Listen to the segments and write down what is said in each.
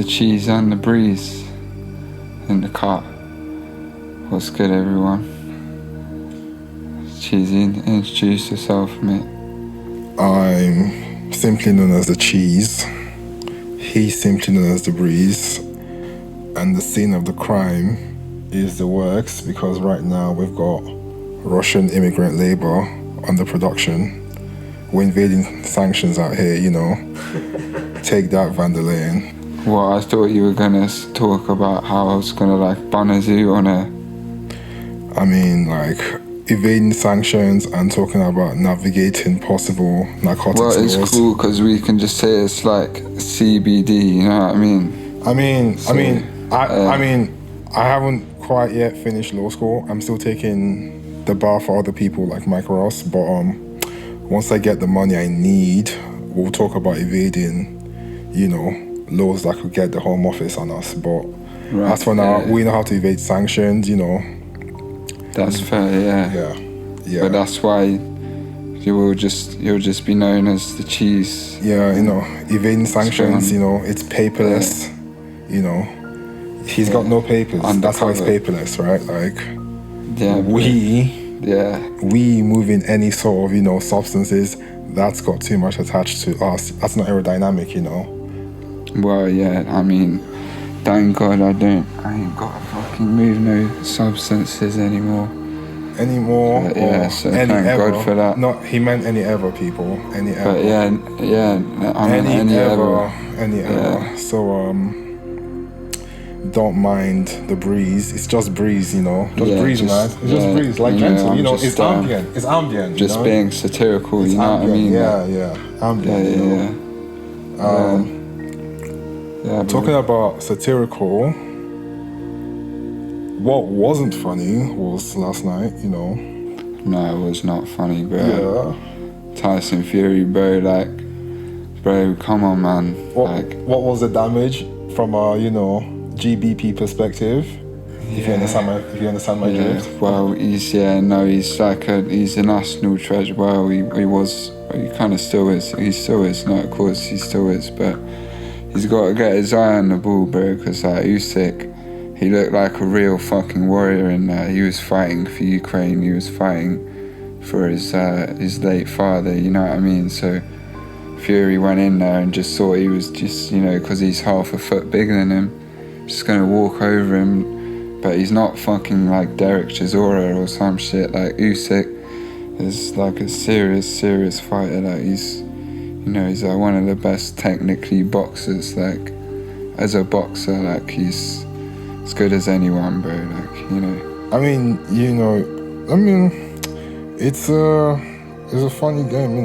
the cheese and the breeze in the car. What's good, everyone? Cheesy, introduce yourself, mate. I'm simply known as the cheese. He's simply known as the breeze. And the scene of the crime is the works, because right now we've got Russian immigrant labor under production. We're invading sanctions out here, you know. Take that, Van der Leyen. Well, I thought you were gonna talk about how I was gonna ban a zoo on a... I mean, evading sanctions and talking about navigating possible narcotics laws. Well, it's cool because we can just say it's like CBD, you know what I mean? I haven't quite yet finished law school. I'm still taking the bar for other people like Mike Ross, but once I get the money I need, we'll talk about evading, laws that could get the Home Office on us. But as for now, we know how to evade sanctions, That's fair, Yeah. But that's why you'll just be known as the cheese. Yeah, evading sanctions, it's paperless, He's got no papers. Undercover. That's why it's paperless, right? We moving any sort of, substances, that's got too much attached to us. That's not aerodynamic, Well, yeah, I mean, thank God I ain't got to fucking move no substances anymore. Anymore? Yeah, so any thank ever. God for that. No, he meant any ever, people. Any ever. But I mean any ever. Any ever. So, don't mind the breeze. It's just breeze, Just breeze, man. It's just breeze, like gentle. It's ambient. It's ambient. Just being satirical, it's ambient. What I mean? Yeah. Ambient. Talking about satirical, what wasn't funny was last night, No, it was not funny, bro. Yeah. Tyson Fury, bro, bro, come on, man. What was the damage from a, GBP perspective? If you understand my drift. Well, he's a national treasure. Well, he kind of still is. He still is. No, of course he still is, but he's got to get his eye on the ball, bro, because Usyk, he looked like a real fucking warrior in there. He was fighting for Ukraine. He was fighting for his late father, you know what I mean? So Fury went in there and just thought he was just, because he's half a foot bigger than him, just going to walk over him. But he's not fucking like Derek Chisora or some shit. Usyk is a serious fighter. He's one of the best technically boxers. As a boxer, he's as good as anyone, bro. It's a funny game,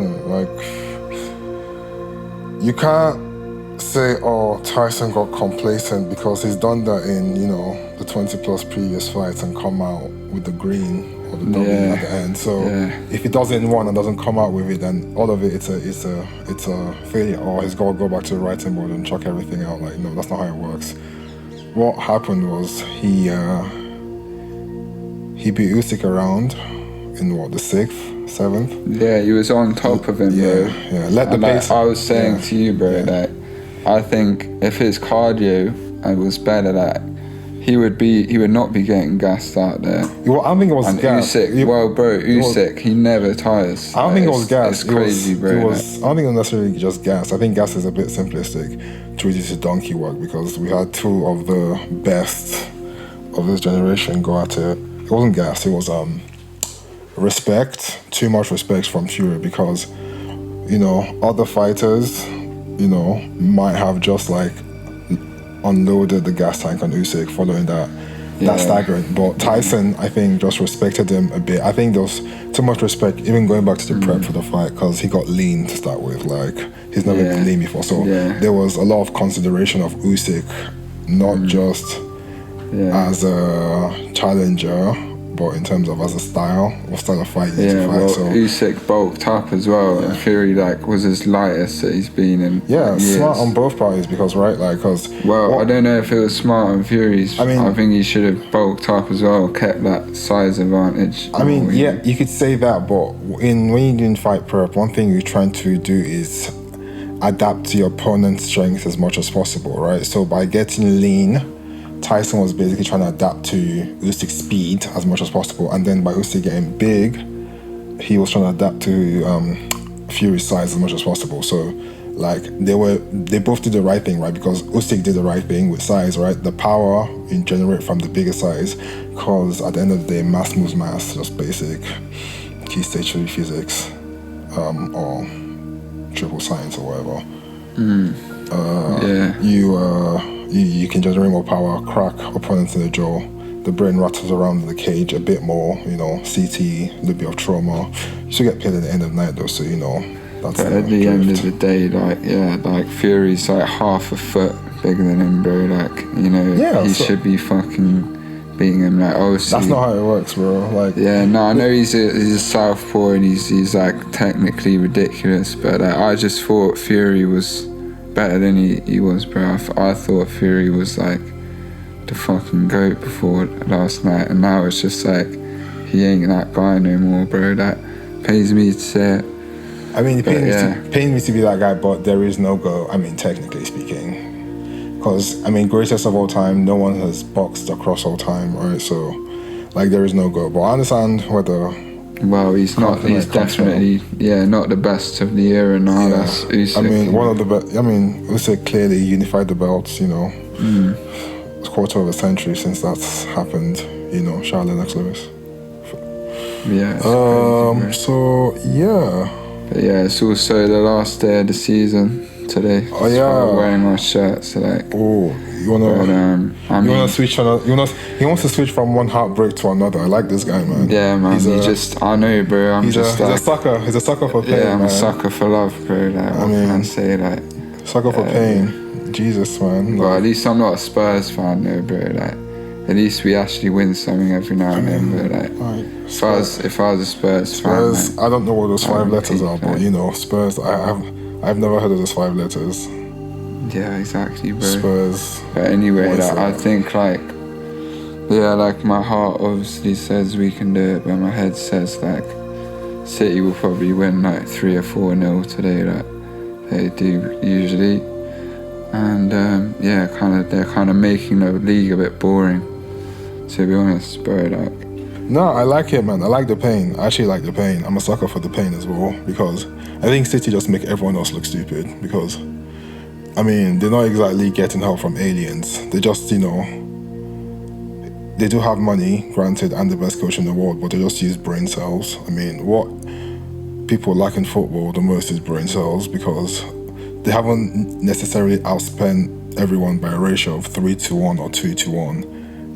you can't say, Tyson got complacent because he's done that in, the 20 plus previous fights and come out with the green or the W at the end. So if he does it in one and doesn't come out with it, then all of it it's a failure, or he's got to go back to the writing board and chuck everything out. No, that's not how it works. What happened was he beat Usyk around in the 6th, 7th. Yeah, he was on top of him, bro. Yeah. Let the pace. I was saying to you, bro, I think if his cardio was better, he would not be getting gassed out there. Well, I don't think it was gas. Usyk, he never tires. I don't think it was gas. It's crazy, bro. I don't think it was necessarily just gas. I think gas is a bit simplistic to reduce to donkey work, because we had two of the best of this generation go at it. It wasn't gas. It was respect. Too much respect from Fury, because other fighters, might have just unloaded the gas tank on Usyk following that. That's staggering. But Tyson, I think, just respected him a bit. I think there was too much respect, even going back to the prep for the fight, because he got lean to start with. He's never been lean before. So there was a lot of consideration of Usyk, not just as a challenger, but in terms of as a style, what style of fight you need to fight. Usyk bulked up as well, and Fury was his lightest that he's been in. Yeah, smart on both parties, because I don't know if it was smart on Fury's. I think he should have bulked up as well, kept that size advantage. You could say that, but when you're doing fight prep, one thing you're trying to do is adapt to your opponent's strength as much as possible, right? So by getting lean, Tyson was basically trying to adapt to Usyk's speed as much as possible, and then by Usyk getting big, he was trying to adapt to Fury's size as much as possible. So like they both did the right thing, right? Because Usyk did the right thing with size, right? The power you generate from the bigger size, because at the end of the day, mass moves mass, just basic key stage 3 physics, or triple science or whatever. You can generate more power, crack opponents in the jaw. The brain rattles around in the cage a bit more, CT, a little bit of trauma. You still get paid at the end of the night though, so that's but at the end of the day, like Fury's like half a foot bigger than him, bro. Like, he should be fucking beating him. Like, obviously, that's not how it works, bro. Like, I know he's a southpaw and he's like technically ridiculous, but I just thought Fury was better than he was, bro. I thought Fury was like the fucking GOAT before last night, and now it's just like he ain't that guy no more, bro. That pains me to say it. I mean, it pains me to be that guy, but there is no GOAT, technically speaking. Because, greatest of all time, no one has boxed across all time, right? So, like, there is no GOAT. But I understand whether... Well, he's definitely, not the best of the era now. Yeah. That's Usyk. One of the best. Usyk clearly unified the belts, It's a quarter of a century since that's happened, Shout out Lennox Lewis. Yeah. So, yeah. But it's also the last day of the season today. Oh yeah, we're wearing our shirts. So like, you wanna switch on? He wants to switch from one heartbreak to another. I like this guy, man. Yeah, man. I know, bro. He's a sucker. He's a sucker for pain. Yeah, I'm a sucker for love, bro. Like, what can I say? Like, sucker for pain. Jesus, man. But at least I'm not a Spurs fan, though, bro. Like, at least we actually win something every now and then. But like, if I was a Spurs fan, like, I don't know what those 5 letters are, but Spurs. I've never heard of those 5 letters. Yeah, exactly, bro. Spurs. But anyway, I think like my heart obviously says we can do it, but my head says like City will probably win like 3 or 4-0 today, like they do usually. And they're kind of making the league a bit boring, to be honest, bro. Like, no, I like it, man. I like the pain. I actually like the pain. I'm a sucker for the pain as well, because I think City just make everyone else look stupid, because they're not exactly getting help from aliens. They just, they do have money, granted, and the best coach in the world, but they just use brain cells. What people lack in football the most is brain cells, because they haven't necessarily outspent everyone by a ratio of 3-1 or 2-1.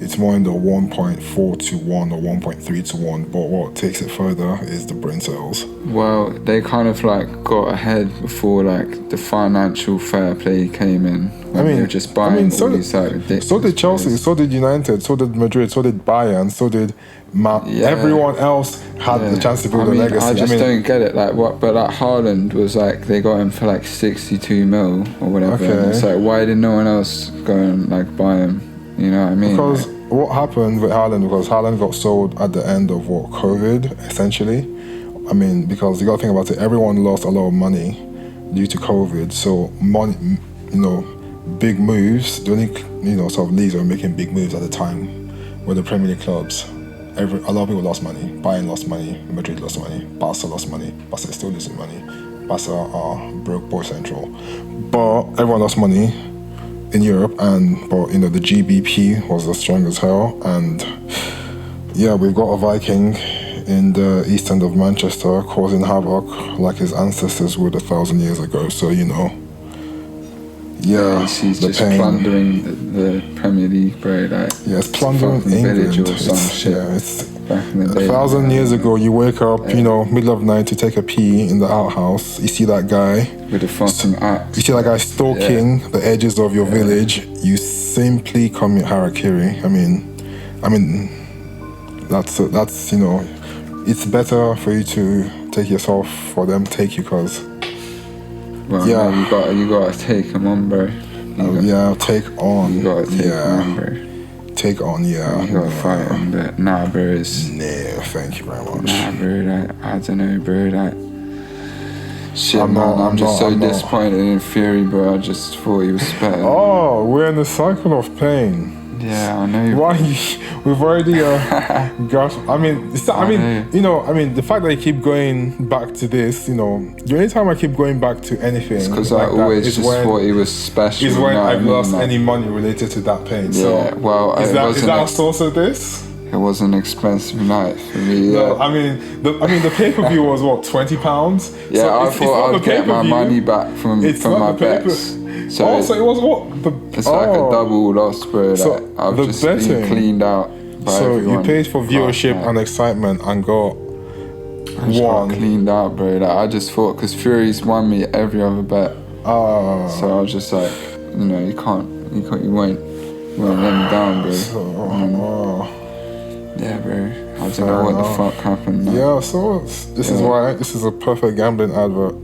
It's more in the 1.4-1 or 1.3-1, but what takes it further is the brain cells. Well, they kind of like got ahead before like the financial fair play came in. They were just buying all these like ridiculous. So did Chelsea, players. So did United, so did Madrid, so did Bayern, so did everyone else had the chance to build a legacy. I just don't get it. Like what? But like Haaland was like they got him for like 62 mil or whatever. Okay. And it's like, why did no one else go and like buy him? You know what I mean? Because what happened with Haaland was Haaland got sold at the end of COVID, essentially. Because you got to think about it, everyone lost a lot of money due to COVID. So money, big moves. The only sort of leagues were making big moves at the time were the Premier League clubs. A lot of people lost money. Bayern lost money. Madrid lost money. Barca lost money. Barca is still losing money. Barca are broke boy central. But everyone lost money in Europe, but the GBP was as strong as hell, and we've got a Viking in the east end of Manchester causing havoc like his ancestors would 1,000 years ago. So he's just plundering the Premier League, bro. Like, it's plundering England. Village or some shit. It's back in the day. 1,000 years ago, you wake up, middle of night to take a pee in the outhouse. You see that guy with a fucking axe. You see that guy stalking the edges of your village. You simply commit harakiri. That's it's better for you to take yourself for them to take you, cause. Well, no, you gotta take them on, bro. Take on. You gotta take them on, bro. Take on, You gotta fight them, but nah, bro, thank you very much. Nah, bro, I don't know, bro, Shit, I'm man, not- I'm just so I'm not. disappointed in Fury, bro. I just thought he was better. Oh, we're in a cycle of pain. Yeah, I know. Why? We've already got. I mean, the fact that I keep going back to this, the only time I keep going back to anything, Because like I always that is just when, thought he was special. is when you know what I I've mean? lost Like, any money related to that pain. Yeah, So, well, is it that wasn't a source of this? It was an expensive night for me. No, Yeah, I mean, the pay per view was what, £20? yeah. So I thought I'd get my money back from It's my not the pay-per- bets. So it was what? It's like a double loss, bro. So Like, I've the just betting- been cleaned out by So everyone. you paid for viewership Like, and excitement and got I just got one. cleaned out, bro. Like, I just thought, because Fury's won me every other bet, so I was just like, you can't, you won't let me down, bro. Yeah, bro. I don't know what the fuck happened. Like. Yeah, so this is why this is a perfect gambling advert.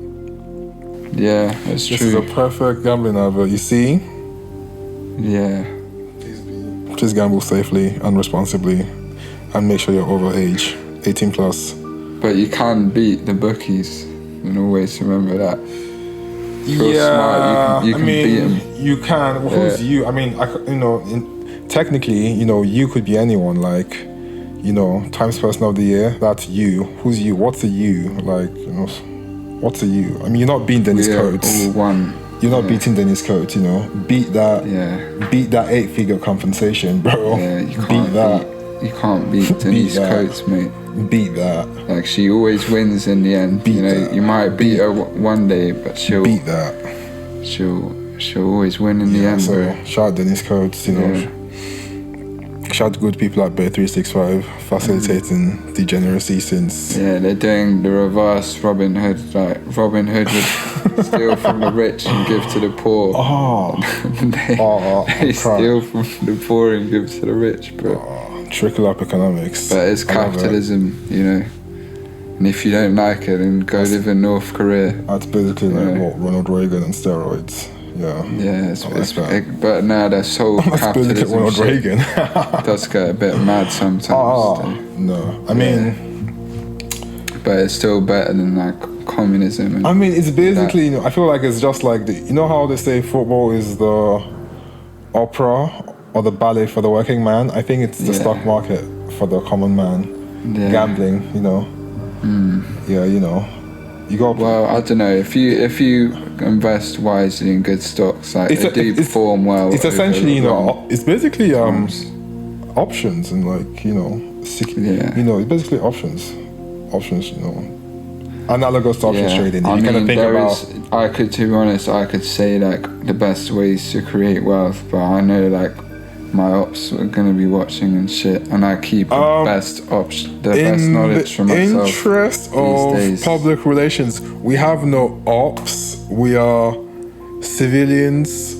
Yeah, it's This is a true. perfect gambling advert. You see? Yeah. Please gamble safely and responsibly, and make sure you're over age, 18 plus. But you can beat the bookies, and always remember that. You're smart, you can beat 'em. You can. Well, who's you? I mean, technically, you could be anyone. Like, Times Person of the Year. That's you. Who's you? What's a you? Like, what's a you? I mean, you're not beating Dennis Coates. All one. You're not beating Dennis Coates. Beat that. Yeah. Beat that 8-figure compensation, bro. Yeah, you beat can't that. You can't beat Denise that. Coates, mate. Beat that. Like, she always wins in the end. Beat that. You might beat her one day, but she'll Beat that. she'll always win in the end, So bro. shout out Dennis Coates. Yeah. Shout out to good people at Bet365 facilitating degeneracy since. Yeah, they're doing the reverse Robin Hood. Like, Robin Hood would steal from the rich and give to the poor. Oh, They steal from the poor and give to the rich, bro. trickle up economics. But it's I love it. capitalism, And if you don't like it, then go live in North Korea. That's basically like what Ronald Reagan and steroids. Yeah. Yeah, that. but now they're so That's basically capitalism Ronald shit Reagan. does get a bit mad sometimes. though. No. I mean, But it's still better than like communism. And it's basically, I feel like it's just like how they say football is the opera or the ballet for the working man? I think it's the stock market for the common man. Yeah. Gambling, Yeah, you got. Well, I don't know. If you invest wisely in good stocks, like they do perform well. It's over essentially, long it's basically times. options and it's basically options, analogous to options trading. I You kind of mean, think about. to be honest, I could say like the best ways to create wealth, but I know like my ops are gonna be watching and shit, and I keep the best knowledge from In myself. the interest of days. public relations, we have no ops. We are civilians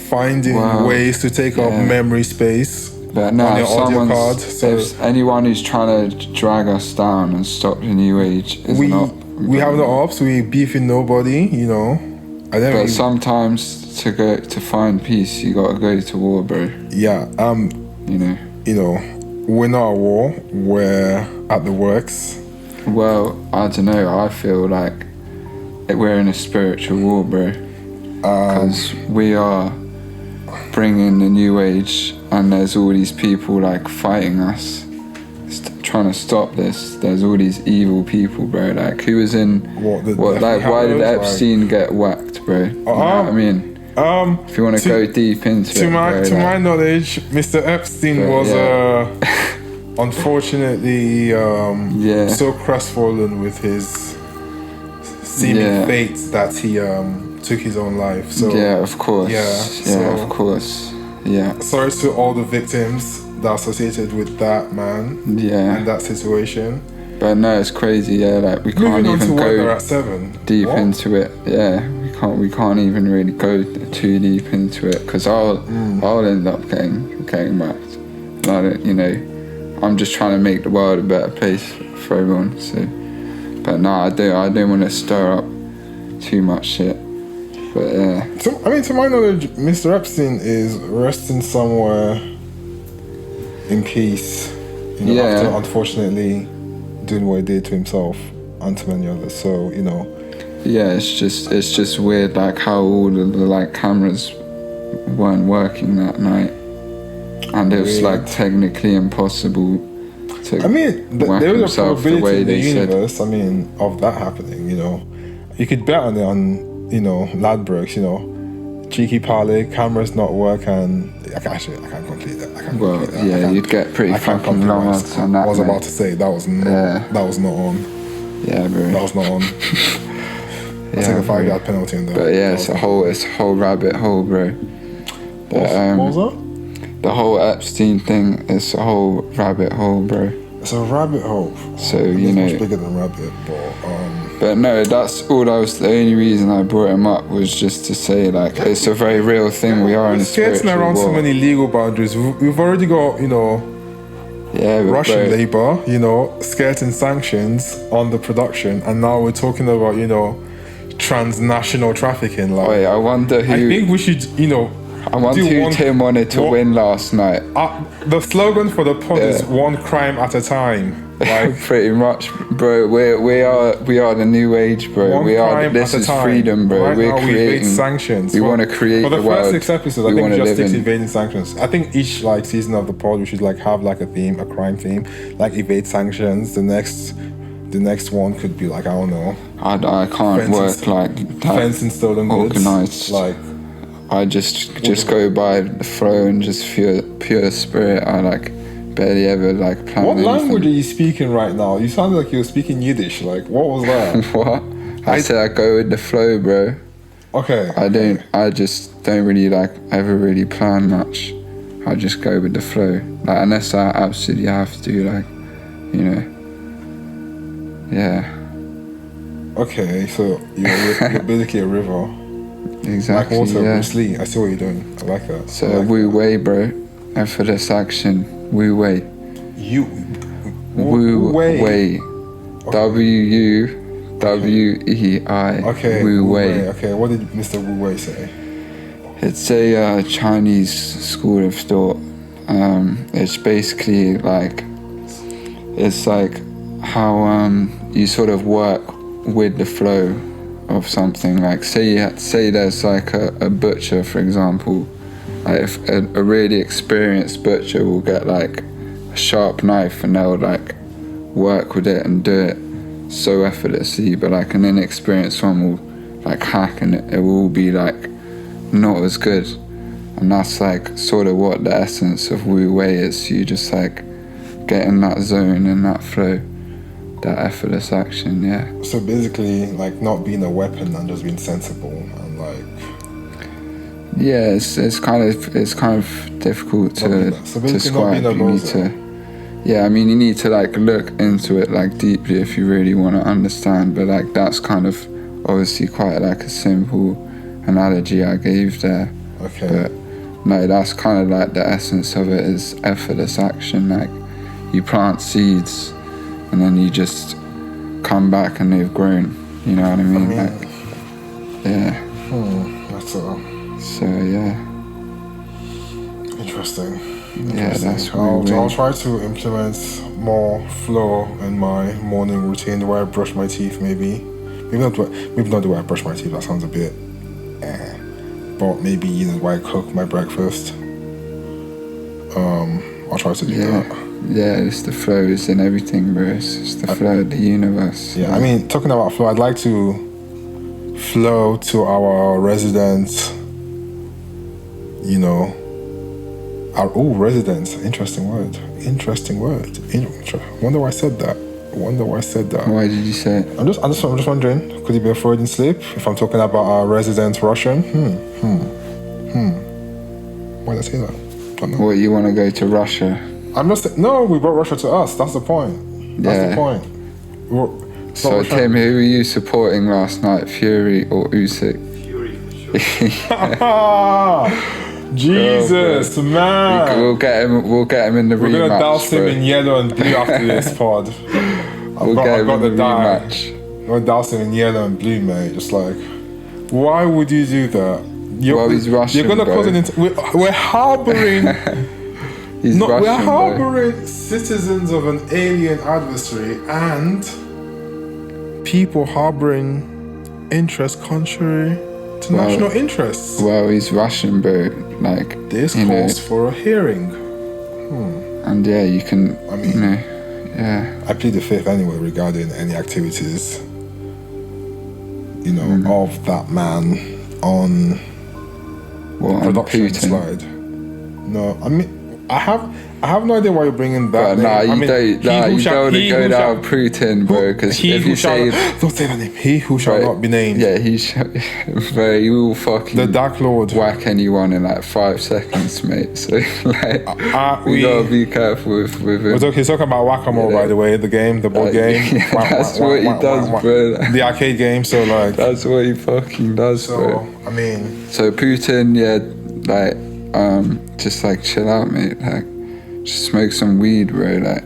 finding ways to take up memory space But no, on if your audio card. someone's, So if anyone who's trying to drag us down and stop the new age is we not. we have no ops. We beefing nobody. I don't. But sometimes to find peace, you gotta go to war, bro. Yeah. We're not at war. We're at the works. Well, I don't know. I feel like we're in a spiritual war, bro. Because we are bringing the new age, and there's all these people like fighting us, trying to stop this. There's all these evil people, bro. Like, who was in why did Epstein get whacked, bro? You know what I mean? If you want to go deep into it, bro, my knowledge, Mr. Epstein was unfortunately so crestfallen with his seeming fate that he took his own life. So of course. Of course. Yeah. Sorry to all the victims that are associated with that man. Yeah. And that situation. But no, it's crazy. Yeah, like we can't Moving on even to go weather at 7. deep What? into it. Yeah, we can't even really go too deep into it because I'll end up getting whacked. I'm just trying to make the world a better place for everyone. So, but no, I don't want to stir up too much shit. But yeah. To my knowledge, Mr. Epstein is resting somewhere in peace. After unfortunately doing what he did to himself. and to many others. So, you know. Yeah, it's just weird, like how all of the like cameras weren't working that night, and it was like technically impossible to. I mean, there is a probability in the universe. I mean, of that happening. You know, you could bet on it on, you know, Ladbrokes. You know, cheeky parlay, cameras not work, and I can't complete that. You'd get pretty fucking long odds on that. I was about to say that was not on. Yeah, bro. That was not on. I'll take a 5-yard penalty in there. But yeah, it's a whole rabbit hole, bro. What was that? The whole Epstein thing is a whole rabbit hole, bro. It's a rabbit hole. So you know, much bigger than rabbit, But no, that's all I was. The only reason I brought him up was just to say, like, it's a very real thing. We are in a spiritual around war. So many legal boundaries. We've already got, you know, Russian labor, you know, skirting sanctions on the production, and now we're talking about, you know, transnational trafficking. Like, wait, I wonder who. I think we should, you know. I wonder who Tim wanted to win last night. The slogan for the pod is one crime at a time. Like, pretty much, bro. We are the new age, bro. This is freedom, bro. Right, we're creating. We evade sanctions. We want to create for the world. First 6 episodes, I think we just stick to evading sanctions. I think each like season of the pod, we should like have like a theme, a crime theme, like evade sanctions. The next one could be like, I don't know. I can't work like that. Fencing stolen goods. Organized. Like, I just go by the flow and just pure spirit. I like barely ever like plan What anything. language are you speaking right now? You sounded like you were speaking Yiddish. Like, what was that? What? I said I go with the flow, bro. Okay. I just don't really like ever really plan much. I just go with the flow. Like, unless I absolutely have to, like, you know. Yeah. Okay, so you're basically a river. Exactly. Like water, Bruce Lee. I see what you're doing. I like that. So Wu Wei, bro. Effortless action. Wu Wei. Wu Wei. WUWEI. Okay. Wu Wei. Okay. What did Mr. Wu Wei say? It's a Chinese school of thought. It's basically like, it's like how you sort of work with the flow of something. Like say there's like a butcher, for example. Like if a really experienced butcher will get like a sharp knife and they'll like work with it and do it so effortlessly, but like an inexperienced one will like hack and it will be like not as good. And that's like sort of what the essence of Wu Wei is. You just like get in that zone and that flow, that effortless action. Yeah. So basically, like not being a weapon and just being sensible and like. Yeah, it's kind of difficult to describe. You need to. Yeah, I mean, you need to like look into it like deeply if you really want to understand. But like that's kind of obviously quite like a simple analogy I gave there. Okay. But no, that's kind of like the essence of it is effortless action. Like you plant seeds and then you just come back and they've grown. You know what I mean? Like, yeah. That's all. So yeah. Interesting. Yeah, that's I'll try to implement more flow in my morning routine, the way I brush my teeth, maybe not the way I brush my teeth. That sounds a bit, but maybe the way I cook my breakfast. I'll try to do that. Yeah, it's the flow, it's in everything, bro. It's the flow of the universe. Yeah, I mean, talking about flow, I'd like to flow to our residents. You know. Residents. Interesting word. Wonder why I said that. Why did you say it? I'm just wondering. Could it be a Freudian slip if I'm talking about our resident Russian? Why did I say that? Don't know. What, you want to go to Russia? I'm not. No, we brought Russia to us. That's the point. That's the point. So Tim, who were you supporting last night, Fury or Usyk? Fury for sure. Jesus, man. We'll get him in the rematch. We're gonna douse him in yellow and blue after this pod. We'll get him in the rematch. I'm gonna douse him in yellow and blue, mate. Just like, why would you do that? Well, he's Russian, You're gonna cause we're harboring. We're harboring citizens of an alien adversary, and people harboring interest contrary to national interests. Well, he's Russian, bro. Like, This you know, calls for a hearing. and yeah, you can. I mean, you know, yeah. I plead the fifth anyway regarding any activities, of that man on Well, production Putin. slide. No, I mean, I have no idea why you're bringing that But name. nah, you I mean, don't. Nah, you don't want to go down Putin, bro. Because if you say, don't say that name. He who shall Right, not be named. yeah, bro, you will fucking The Dark Lord. whack anyone in like 5 seconds, mate. So like, we we- gotta be careful with him. He's talking about whack-a-mole, by the way, the game, the board game. Yeah, that's what he does, bro. The arcade game, so like... That's what he fucking does, So, bro. I mean... So Putin, yeah, like, just like chill out, mate. Like, just smoke some weed, bro. Like,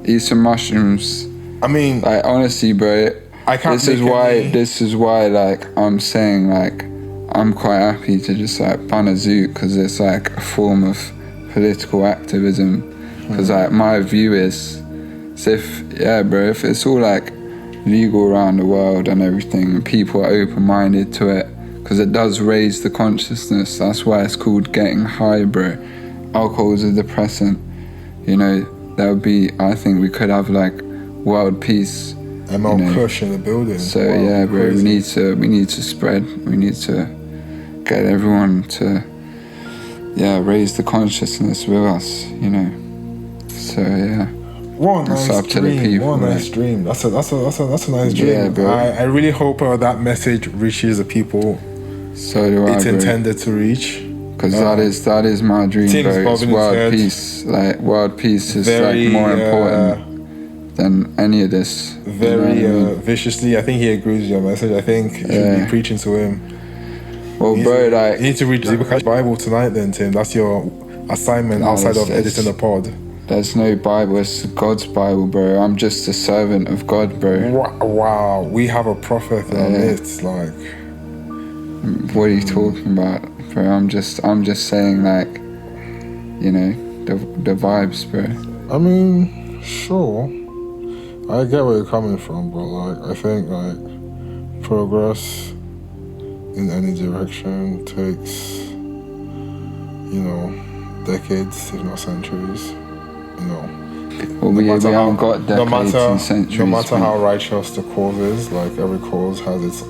eat some mushrooms. I mean... Like, honestly, bro. I can't This is make why. any- This is why. Like, I'm saying, like, I'm quite happy to just like ban a zoo because it's like a form of political activism. Because like my view is, if it's all like legal around the world and everything, and people are open-minded to it, because it does raise the consciousness. That's why it's called getting high, bro. Alcohol is a depressant. That would be. I think we could have like world peace. ML Kush in the building. So Wow, yeah, bro, crazy. we need to spread. We need to get everyone to raise the consciousness with us. So yeah. One It's nice up to the dream. people, One right? nice dream. That's a nice dream. Yeah, bro. I really hope that message reaches the people So do I, it's bro. intended to reach. Because that is my dream, Things bro. It's bobbing his world head. peace. Like world peace is Very, like more important than any of this. Very viciously. I think he agrees with your message. I think you should be preaching to him. Well, bro, like You need to read the Bible tonight then, Tim. That's your assignment outside of editing the pod. there's no Bible. It's God's Bible, bro. I'm just a servant of God, bro. Wow. We have a prophet in our midst. Like, What are you talking about, bro? I'm just saying, like, the vibes, bro. I mean, sure. I get where you're coming from, but like, I think like progress in any direction takes, decades, if not centuries. Well, we haven't got decades and centuries. No matter man. how righteous the cause is, like every cause has its,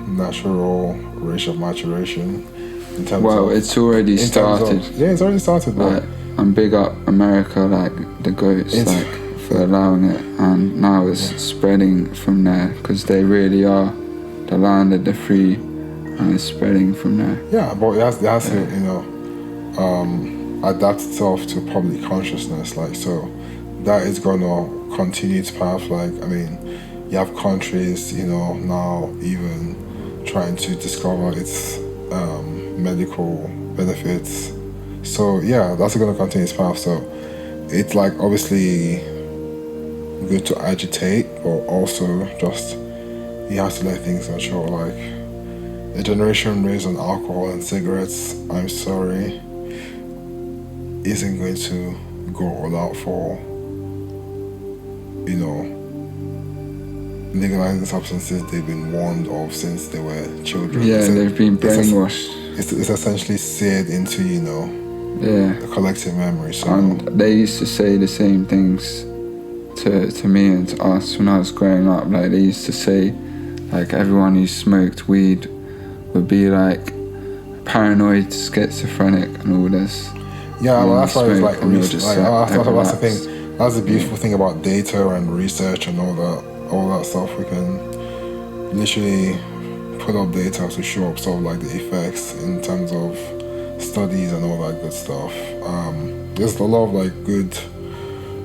natural rate of maturation. In terms Well, of, it's already in terms started. of- yeah, it's already started. Like, and big up America, like the goats, like for allowing it, and now it's spreading from there because they really are the land of the free, and it's spreading from there. Yeah, but it has to, adapt itself to public consciousnness. Like, so that is gonna continue its path. Like, I mean, you have countries, now even trying to discover its medical benefits. So yeah, that's gonna continue its path. So it's like obviously good to agitate, but also just you have to let things mature. Like a generation raised on alcohol and cigarettes, I'm sorry, isn't going to go all out for, legalizing substances they've been warned of since they were children. Yeah, they've been brainwashed. It's essentially seared into, Yeah. the collective memory. So And they used to say the same things to me and to us when I was growing up. Like, they used to say, like, everyone who smoked weed would be like paranoid, schizophrenic, and all this. yeah, well, that's why it's like, and you're just like, that's the relaxed. thing. That's the beautiful thing about data and research and all that stuff. We can literally put up data to show up sort of like the effects in terms of studies and all that good stuff. There's a lot of like good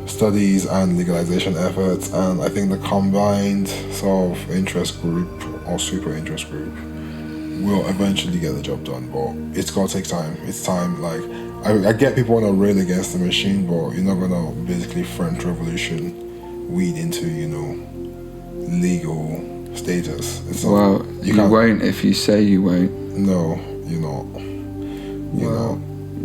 studies and legalization efforts, and I think the combined sort of interest group or super interest group will eventually get the job done, but it's gonna take time. It's time. Like, I get people want to rail against the machine, but you're not gonna basically French Revolution weed into legal status. It's not, Well, you can't- won't if you say you won't. No, you're not. You know,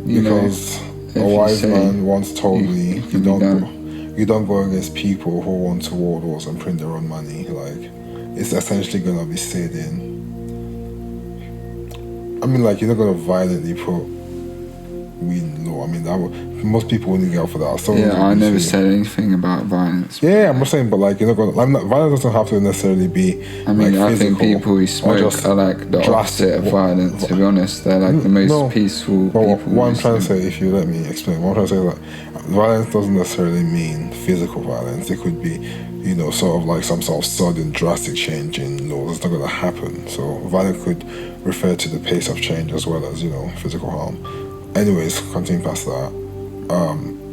Because if a you wise say man once told me it can be done. you you don't go against people who want to world wars and print their own money. Like, it's essentially gonna be said in. I mean, like, you're not gonna violently put weed in law. I mean, most people wouldn't get out for that. So yeah, I never said anything about violence. Yeah, I'm not saying, but like, you're not gonna. Violence doesn't have to necessarily be. I mean, like, I think people who smoke are like the opposite of violent. To be honest, they're like the most peaceful people. What I'm trying to say, if you let me explain, what I'm trying to say is that violence doesn't necessarily mean physical violence. It could be, sort of like some sort of sudden drastic change in laws. It's not going to happen. So violence could refer to the pace of change as well as, physical harm. Anyways, continue past that.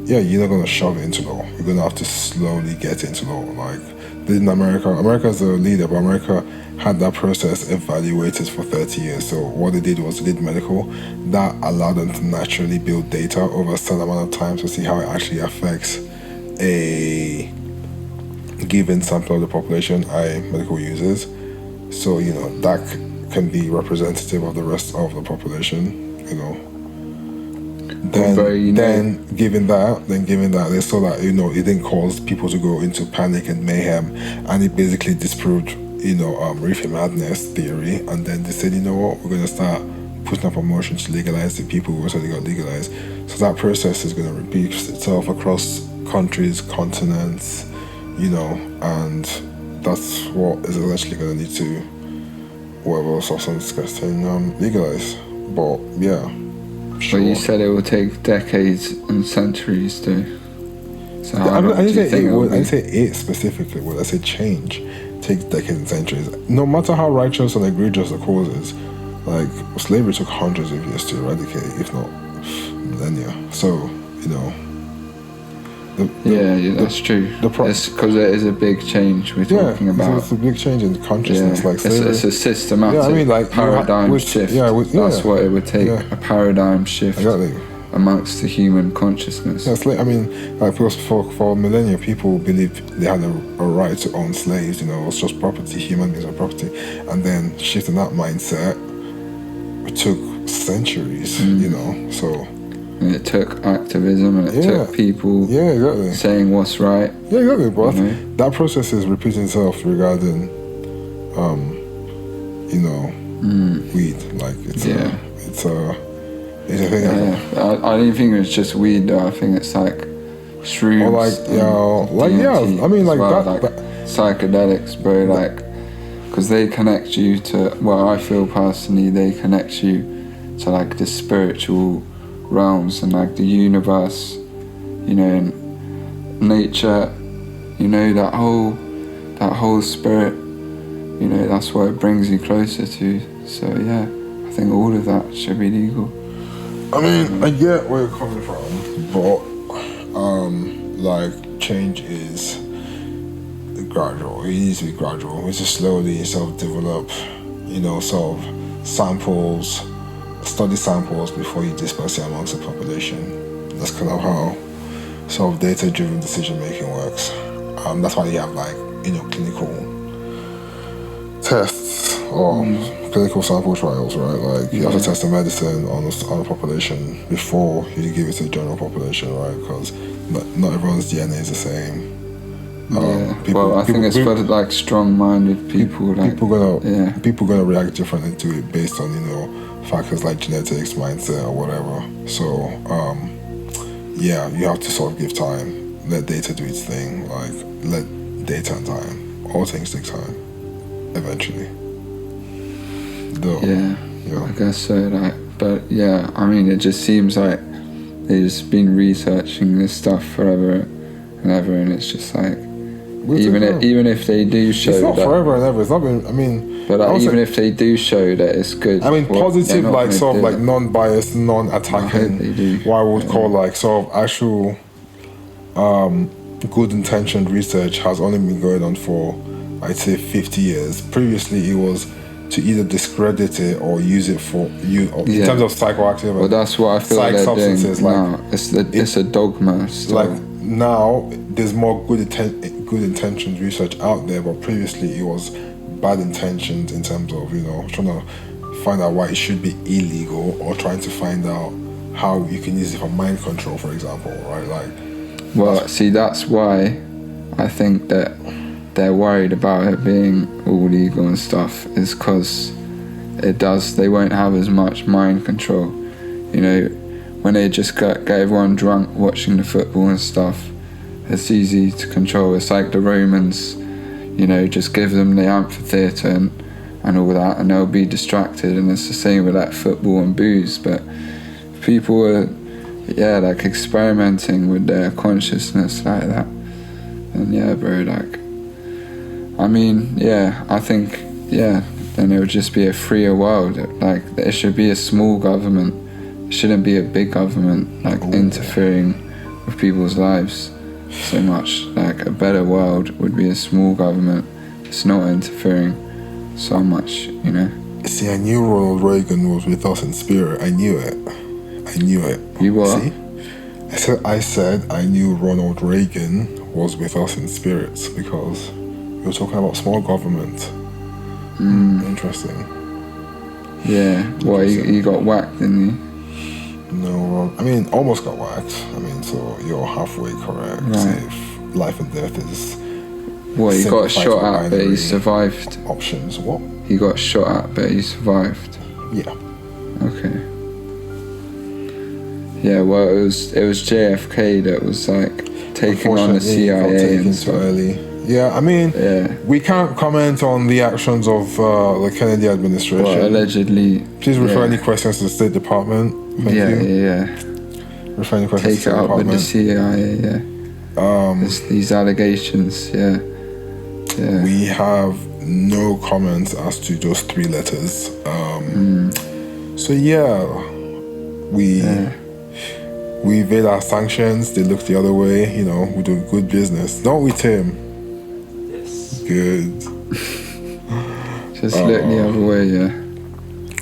Yeah, you're not going to shove it into law. You're going to have to slowly get into law. Like, in America's a leader, but America had that process evaluated for 30 years. So what they did was they did medical. That allowed them to naturally build data over a certain amount of time to see how it actually affects a given sample of the population, i.e. medical users. So, that can be representative of the rest of the population, Then given that, they saw that, it didn't cause people to go into panic and mayhem, and it basically disproved, reefer madness theory. And then they said, we're going to start putting up a motion to legalize the people who said they got legalized. So that process is going to repeat itself across countries, continents, and that's what is eventually going to lead to whatever substance gets legalized. But yeah. Sure. But you said it will take decades and centuries to. So I didn't say it specifically. Well, I said change takes decades and centuries. No matter how righteous and egregious the cause is, like, slavery took hundreds of years to eradicate, if not millennia. So, that's true. It's because it is a big change we're talking about. It's a big change in consciousness. Like, it's a systematic paradigm shift. That's what it would take, a paradigm shift amongst the human consciousness. Because for millennia, people believed they had a right to own slaves. It was just property, human beings are property. And then shifting that mindset, it took centuries, so... And it took activism, and it took people saying what's right. Yeah, exactly. But that process is repeating itself regarding, weed. Like, it's a thing. I don't think it's just weed though. I think it's like shrooms. Or psychedelics, bro. Like, because they connect you to. Well, I feel personally they connect you to like the spiritual realms and like the universe, and nature, that whole spirit, that's what it brings you closer to. So yeah, I think all of that should be legal. I mean, I get where you're coming from, but change is gradual. It needs to be gradual. We just slowly self-develop, sort of samples. Study samples before you disperse it amongst the population. That's kind of how sort of data-driven decision-making works. That's why you have clinical tests or clinical sample trials, right? Like, you have to test the medicine on the population before you give it to the general population, right? Because not everyone's DNA is the same. I think it's for like strong-minded people. People gonna react differently to it based on factors like genetics, mindset, or whatever. So, you have to sort of give time, let data do its thing, like, let data and time. All things take time, eventually. I guess so, but it just seems like they've just been researching this stuff forever and ever, and it's just like, even if they do show it's not that, forever and ever. It's not been. But even if they do show that it's good, positive, like sort of like non-biased, non-attacking. What I would call like sort of actual, good-intentioned research has only been going on for, I'd say, 50 years. Previously, it was to either discredit it or use it for in terms of psychoactive. Well, that's what I feel like they're doing now. It's a dogma. Still. Like, now, there's more good intentions research out there, but previously it was bad intentions in terms of, trying to find out why it should be illegal, or trying to find out how you can use it for mind control, for example, right? Like, Well, see, that's why I think that they're worried about it being all legal and stuff, is because they won't have as much mind control. You know, when they just get everyone drunk watching the football and stuff, it's easy to control. It's like the Romans, you know, just give them the amphitheatre and all that, and they'll be distracted. And it's the same with like football and booze. But people are, like experimenting with their consciousness like that. And yeah, bro, like, I mean, I think, then it would just be a freer world. Like, it should be a small government. It shouldn't be a big government, like, interfering with people's lives so much. Like, a better world would be a small government. It's not interfering so much, you know. See, I knew Ronald Reagan was with us in spirit. I knew it. You what? See? I said I knew Ronald Reagan was with us in spirits because we were talking about small government. Interesting. Yeah, well, he got whacked, didn't he? No, I mean, almost got whacked. I mean, so you're halfway correct. Right. If life and death is... Well, he got shot at, but he survived. Options, what? He got shot at, but he survived. Yeah. Okay. Yeah, well, it was JFK that was like taking on the CIA and stuff. Early. Yeah, I mean, we can't comment on the actions of the Kennedy administration. Well, allegedly. Please refer any questions to the State Department. Thank you. Refer any questions to the State Department. Take it up with the CIA, these allegations, We have no comments as to those 3 letters. So we evade our sanctions. They look the other way. You know, we do good business, don't we, Tim? Yes. Good. Just look the other way,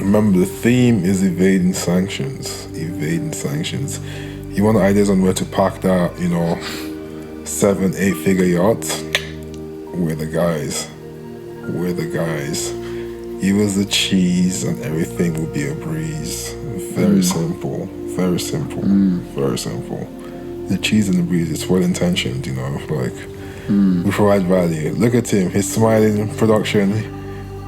Remember, the theme is evading sanctions. Evading sanctions. You want ideas on where to park that, 7-8 figure yacht? We're the guys. Give us the cheese and everything will be a breeze. Very simple. Very simple. Very simple. The cheese and the breeze, it's well intentioned, we provide value. Look at him, he's smiling in production.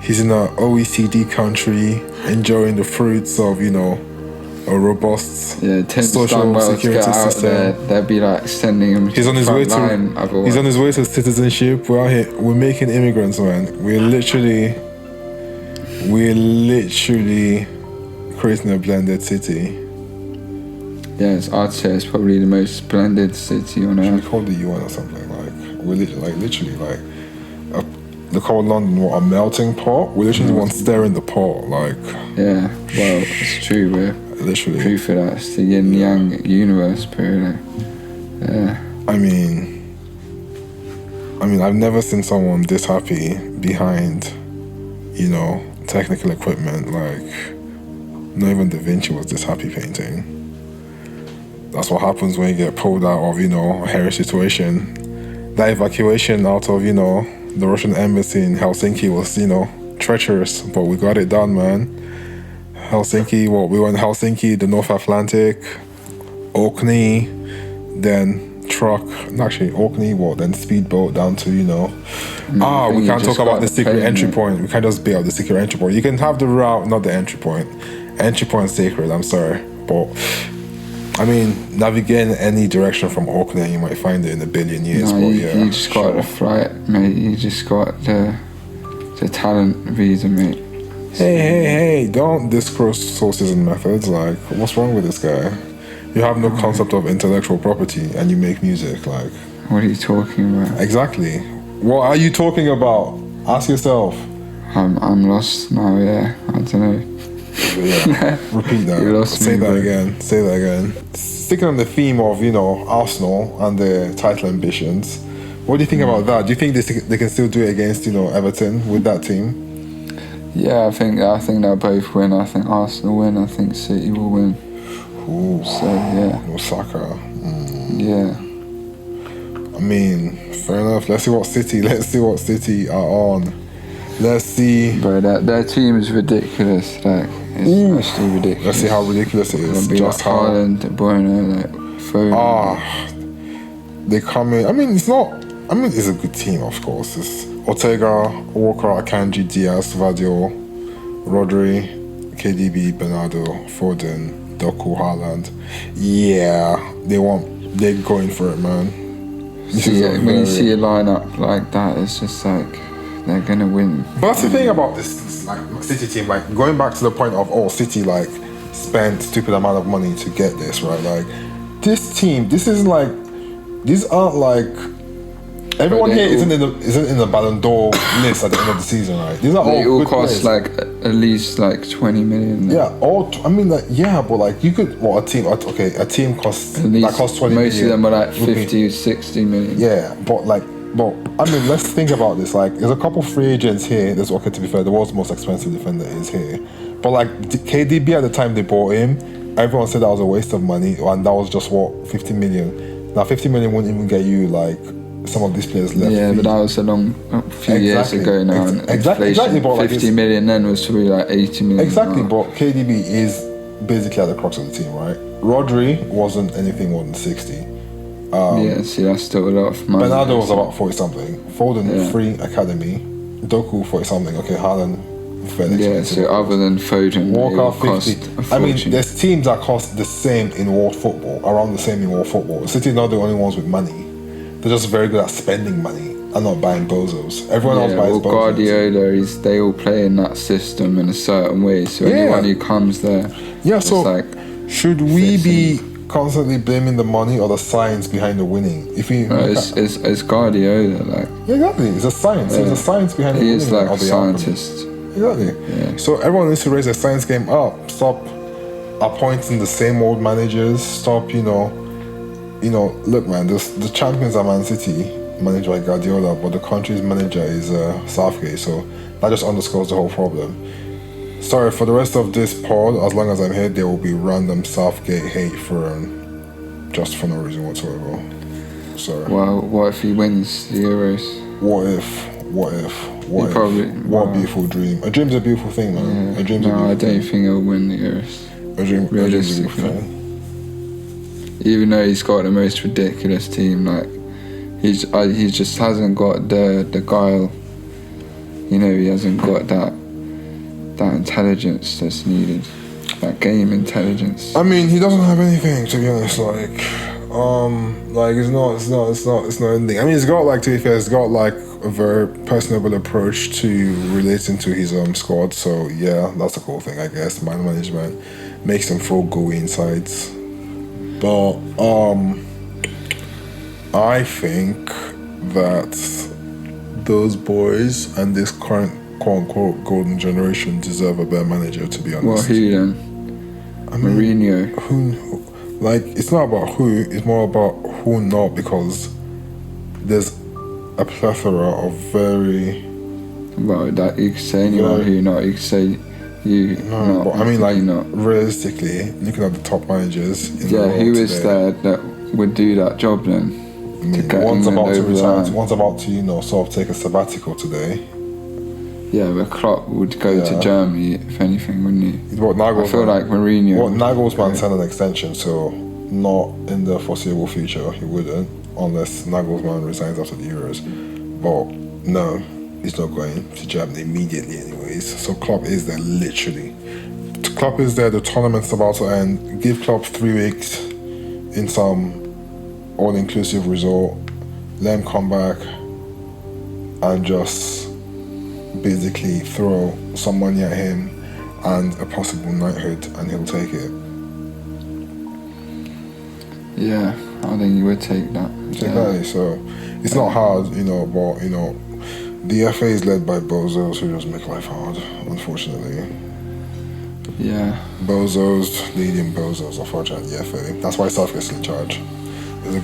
He's in an OECD country, enjoying the fruits of, a robust social security system. They'd be like sending him. He's on his way to citizenship. We're out here. We're making immigrants, man. We're literally creating a blended city. Yes, I'd say it's probably the most blended city on earth. We call the UN or something we're literally they call London a melting pot. We're literally one stirring the pot, Yeah, well, it's true. We're literally true for that. It's the yin yang universe, period. Yeah. I mean, I've never seen someone this happy behind, technical equipment. Not even Da Vinci was this happy painting. That's what happens when you get pulled out of, a hairy situation. That evacuation out of, the Russian embassy in Helsinki was, treacherous, but we got it done, man. Helsinki, we were in Helsinki, the North Atlantic, Orkney, then Orkney, then speedboat down to, we can't talk about the secret entry point. We can't just bail the secret entry point. You can have the route, not the entry point. Entry point sacred, I'm sorry. But, navigating any direction from Orkney, you might find it in a billion years. No, you just got the flight, mate. You just got the talent visa, mate. Hey, don't disclose sources and methods. What's wrong with this guy? You have no concept of intellectual property and you make music. What are you talking about? Exactly. What are you talking about? Ask yourself. I'm lost now, I don't know. Yeah. Repeat that. Say that again. Sticking on the theme of, Arsenal and their title ambitions, what do you think about that? Do you think they can still do it against, Everton with that team? Yeah, I think they'll both win. I think Arsenal win. I think City will win. Ooh. So yeah. Osaka. Yeah. Fair enough. Let's see what City are on. Let's see. Bro, their team is ridiculous. It's actually ridiculous. Let's see how ridiculous it is. Just Haaland, De Bruyne, Foden. they come in. I mean, it's not. I mean, it's a good team, of course. It's Ortega, Walker, Akanji, Diaz, Vadio, Rodri, KDB, Bernardo, Foden, Doku, Haaland. Yeah, they're going for it, man. When you see a lineup like that, it's just like they're gonna win. But that's the thing about this like City team, like going back to the point of City like spent stupid amount of money to get this, right? Like this team, these aren't like everyone here isn't in the Ballon d'Or list at the end of the season, right? These are they all all good cost players. like at least like 20 million. Yeah, but like you could a team costs At least that costs 20 most million. of them are like 50, 60 million. Yeah, but I mean, let's think about this. Like, there's a couple free agents here. To be fair, the world's most expensive defender is here. But like KDB at the time they bought him, everyone said that was a waste of money, and that was just 50 million. Now 50 million wouldn't even get you like some of these players left. Yeah, feet. but that was a few years ago now. And Exactly, but like 50 million then was probably like 80 million. Exactly, now. but KDB is basically at the crux of the team, right? Rodri wasn't anything more than 60. Yeah, see, that's still a lot of money. Bernardo was about 40 something. Foden, free academy. Doku 40 something. Okay, Haaland, fairly expensive. so other than Foden, Walker it cost 50. a I mean, fortune. there's teams that cost the same in world football, around the same in world football. City's not the only ones with money. They're just very good at spending money and not buying bozos. Everyone else buys bozos. Guardiola they all play in that system in a certain way. So anyone who comes there, so like, should we be constantly blaming the money or the science behind the winning? If we it's Guardiola, like exactly, it's a science. There's a science behind the winning. he is like of a the outcome. scientist. Exactly. Yeah. So everyone needs to raise their science game up. Stop appointing the same old managers. Stop, look, man. The champions are Man City, managed by Guardiola, but the country's manager is Southgate. So that just underscores the whole problem. Sorry, for the rest of this pod, as long as I'm here, there will be random Southgate hate just for no reason whatsoever. Sorry. Well, what if he wins the Euros? What if? What a beautiful dream. A dream's a beautiful thing, man. Yeah. A dream's a beautiful I don't thing. think he'll win the Euros. A dream's a Realistically. beautiful thing. Even though he's got the most ridiculous team, like he just hasn't got the guile. He hasn't got that intelligence that's needed, that game intelligence. I mean, he doesn't have anything, to be honest. It's not anything. I mean, to be fair, he's got like a very personable approach to relating to his squad. So yeah, that's a cool thing, I guess. Man management makes them feel gooey inside. But I think that those boys and this current quote-unquote golden generation deserve a better manager, to be honest. Well, who then? Mourinho. It's not about who, it's more about who not, because there's a plethora of very... Well, that you could say anyone who not, you could say you not. But I mean, not. realistically, looking at the top managers in the world who is today, there that would do that job then? One's about to retire, one's about to, sort of take a sabbatical today. Yeah, but Klopp would go to Germany, if anything, wouldn't he? I feel like Mourinho... Nagelsmann signed an extension, so not in the foreseeable future, he wouldn't, unless Nagelsmann resigns after the Euros. But no, he's not going to Germany immediately anyways. So Klopp is there, literally. Klopp is there, the tournament's about to end. Give Klopp 3 weeks in some all-inclusive resort. Let him come back and just basically throw some money at him and a possible knighthood, and he'll take it. Yeah, I think he would take that. Exactly. So it's not hard, but the FA is led by bozos who just make life hard, unfortunately. Yeah. Bozos leading bozos, unfortunately, the FA. That's why Southgate's in charge. The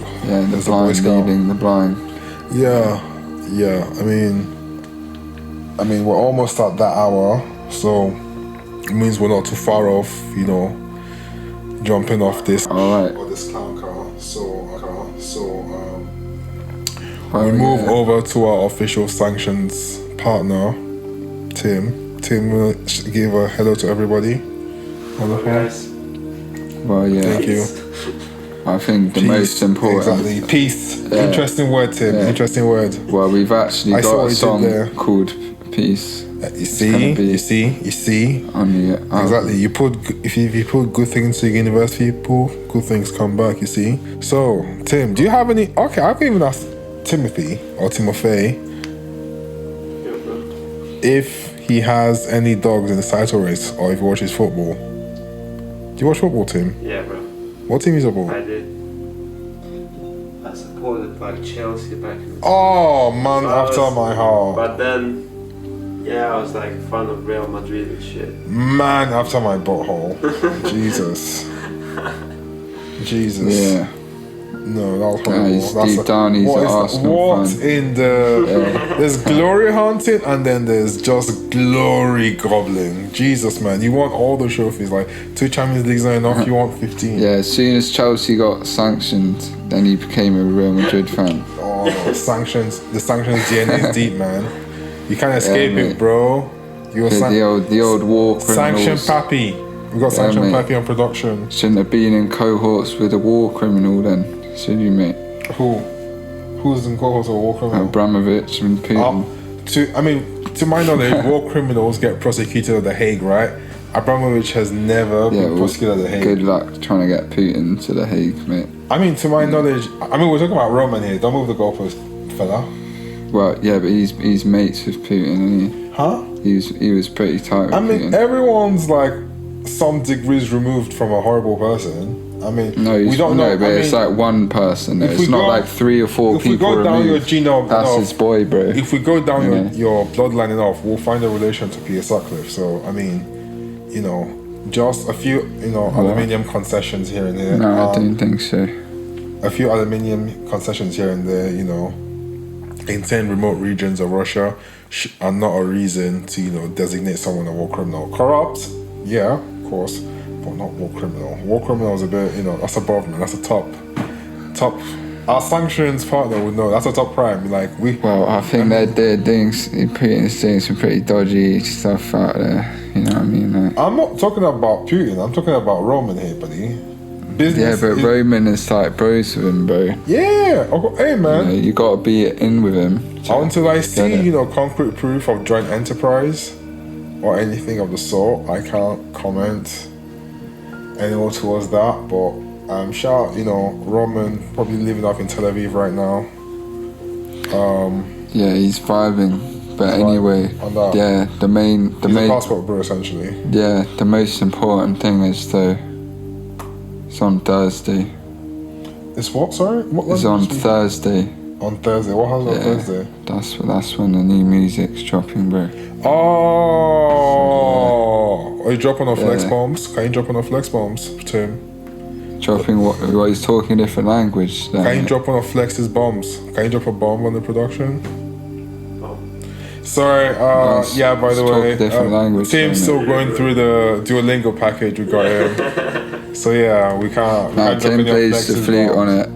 blind leading the blind. Yeah. I mean, we're almost at that hour, so it means we're not too far off, jumping off this All right. or this clown car. We move over to our official sanctions partner, Tim. Tim will give a hello to everybody on the phone. Guys. Well, yeah. Thank you. I think the most important. Exactly. Peace. Yeah. Interesting word, Tim. Yeah. Interesting word. Well, we've actually I saw got what a you song did there. called Peace. You see. On the album. Exactly. If you put good things to universe, people, good things come back. You see. So, Tim, do you have any? Okay, I can even ask Timothy or Timofey if he has any dogs in the title race or if he watches football. Do you watch football, Tim? Yeah, bro. What team you support? I did. I supported like Chelsea back in the Oh man, I after was- my heart. But then, yeah, I was like fan of Real Madrid and shit. Man, after my butthole. Jesus. Yeah. No, that was Yeah, horrible. he's That's deep down, he's what an is Arsenal what fan. in the there's glory hunting and then there's just glory gobbling. Jesus, man, you want all the trophies. Like 2 Champions Leagues are enough. You want 15. Yeah, as soon as Chelsea got sanctioned, then he became a Real Madrid fan. Oh, sanctions. The sanctions DNA is deep, man. You can't escape mate. it, bro. You're The old war sanction criminals Pappy. We got sanction mate. Pappy on production. shouldn't have been in cohorts with a war criminal then, should you, mate? Who's in cohorts of war criminal? Abramovich and Putin. To my knowledge, war criminals get prosecuted at The Hague, right? Abramovich has never been prosecuted at The Hague. Good luck trying to get Putin to The Hague, mate. To my knowledge, we're talking about Roman here. Don't move the goalpost, fella. Well, yeah, but he's mates with Putin, isn't he? Huh? He was pretty tight with Putin. Everyone's like some degrees removed from a horrible person. No, we don't know. but it's like one person. Though. if we It's not go- like 3 or 4 If we people go down your removed. genome That's enough, his boy, bro. if we go down Yeah. your bloodline enough, we'll find a relation to Peter Sutcliffe. So just a few aluminium concessions here and there. No, I don't think so. A few aluminium concessions here and there, in 10 remote regions of Russia are not a reason to, designate someone a war criminal. Corrupt, yeah, of course, but not war criminal. War criminal is a bit, that's above me. That's a top. Our sanctions partner would know that's a top crime. Well, I think they're doing Putin's doing some pretty dodgy stuff out there. You know what I mean? I'm not talking about Putin. I'm talking about Roman here, buddy. Yeah, but Roman is like bros with him, bro. Yeah. Hey, man. You gotta be in with him. Until I see, concrete proof of joint enterprise or anything of the sort, I can't comment any more towards that. But I'm sure, Roman probably living up in Tel Aviv right now. Yeah, he's vibing. But anyway, on that. yeah, the main, He's a passport bro, essentially. yeah, the most important thing is though, it's on Thursday. It's what? Sorry, what? It's on Thursday. On Thursday. What happens on Thursday? That's when the new music's dropping, bro. Oh, are you dropping on flex bombs? Can you drop on a flex bombs, Tim? Dropping what he's talking a different language. Then. Can you drop on a flex's bombs? Can you drop a bomb on the production? Sorry, yeah, by the way, different language, Tim's isn't still going through the Duolingo package we got him. So yeah, we can't. Nah, Tim plays the flute on it.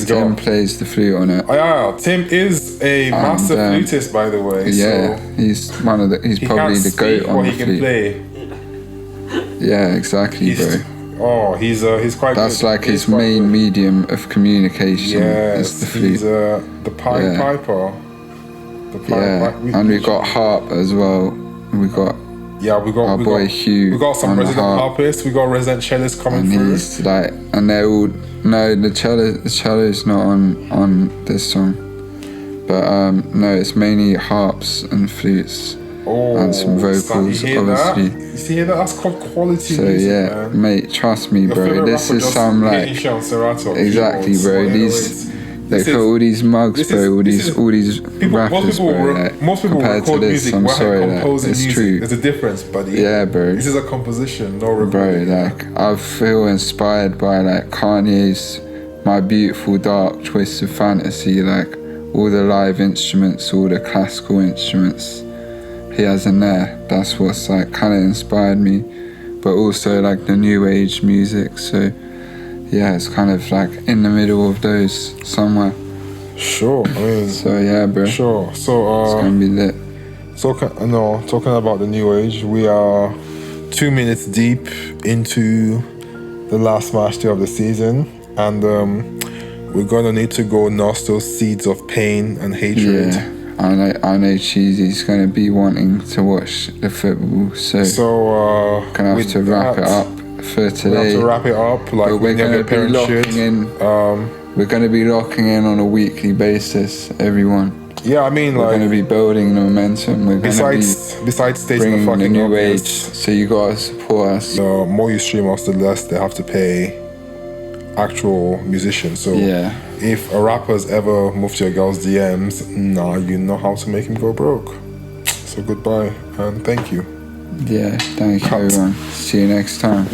Tim plays the flute on it. Oh yeah, Tim is a master flutist, by the way. Yeah, so he's probably the goat on the he can flute. play. Yeah, exactly, bro. He's quite. That's good. like his main medium of communication. Yes, is the flute. he's the Pied Piper. Yeah, and we got harp as well. We got our boy Hugh. We got some resident harpists. We got resident cellists coming and through. He's like, and they're all the cello's not on this song, but no, it's mainly harps and flutes and some vocals, obviously. You see that? That's called quality so music, yeah, man. mate, trust me, bro. This is some like exactly, bro. Look at all these mugs, bro. All these rappers, bro. Most people compared to record this, music I'm while sorry, composing it's music. true. There's a difference, buddy. Yeah, bro. This is a composition, no Bro, recording. like I feel inspired by like Kanye's "My Beautiful Dark Twist of Fantasy," like all the live instruments, all the classical instruments he has in there. That's what's like kind of inspired me, but also like the new age music. So yeah, it's kind of like in the middle of those somewhere. Sure, so yeah, bro. Sure, so it's gonna be lit. Talking about the new age, we are 2 minutes deep into the last match day of the season. And we're gonna need to go nurse those seeds of pain and hatred. Yeah, I know Cheesy's going to be wanting to watch the football, so gonna have with to wrap it that, up for we have today. to wrap it up like But we're many other going to be parents should. locking in. We're going to be locking in on a weekly basis, everyone. Yeah, I mean, We're like, going to be building the momentum. We're going to be besides stating the bringing the fucking new age. obvious, So you got to support us. the more you stream us, the less they have to pay actual musicians. So Yeah. if a rapper's ever moved to your girl's DMs, now you know how to make him go broke. So goodbye and thank you. Yeah, thank you, everyone. See you next time.